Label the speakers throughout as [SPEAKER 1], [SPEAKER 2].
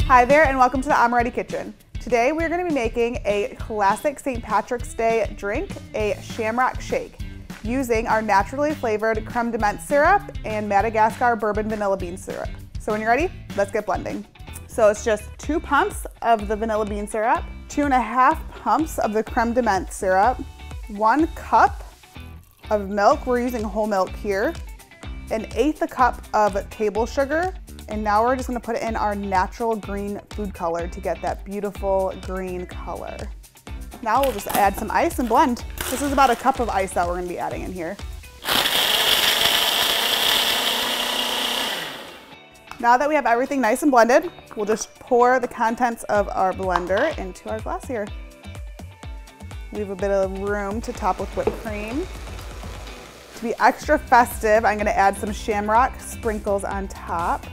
[SPEAKER 1] Hi there and welcome to the Amoretti kitchen. Today we're going to be making a classic St. Patrick's Day drink, a Shamrock Shake, using our naturally flavored creme de menthe syrup and Madagascar bourbon vanilla bean syrup. So when you're ready, let's get blending. So it's just 2 pumps of the vanilla bean syrup, 2.5 pumps of the creme de menthe syrup, 1 cup of milk, we're using whole milk here, 1/8 a cup of table sugar, and now we're just gonna put it in our natural green food color to get that beautiful green color. Now we'll just add some ice and blend. This is about 1 cup of ice that we're gonna be adding in here. Now that we have everything nice and blended, we'll just pour the contents of our blender into our glass here. Leave a bit of room to top with whipped cream. To be extra festive, I'm gonna add some shamrock sprinkles on top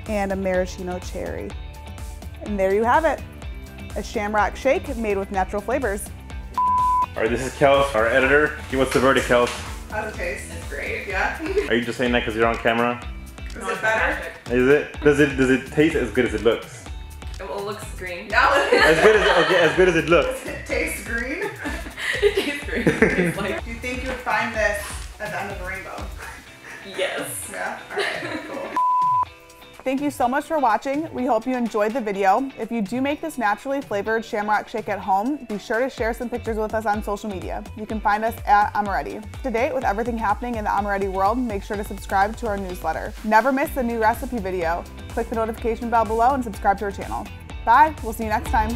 [SPEAKER 1] and a maraschino cherry. And there you have it, a Shamrock Shake made with natural flavors.
[SPEAKER 2] All right, this is Kels, our editor. What's the verdict, Kels?
[SPEAKER 1] How's it taste?
[SPEAKER 3] It's great. Yeah.
[SPEAKER 2] Are you just saying that because you're on camera?
[SPEAKER 1] Is it better?
[SPEAKER 2] Is it? Does it taste as good as it looks?
[SPEAKER 3] Well, it looks green.
[SPEAKER 1] No.
[SPEAKER 2] As good as it looks.
[SPEAKER 1] Does it taste green?
[SPEAKER 3] It tastes green. It tastes like...
[SPEAKER 1] Do you think you would find this at the end of the rainbow?
[SPEAKER 3] Yes.
[SPEAKER 1] Yeah? Alright, cool. Thank you so much for watching. We hope you enjoyed the video. If you do make this naturally flavored Shamrock Shake at home, be sure to share some pictures with us on social media. You can find us at Amoretti. To date with everything happening in the Amoretti world, make sure to subscribe to our newsletter. Never miss a new recipe video. Click the notification bell below and subscribe to our channel. Bye, we'll see you next time.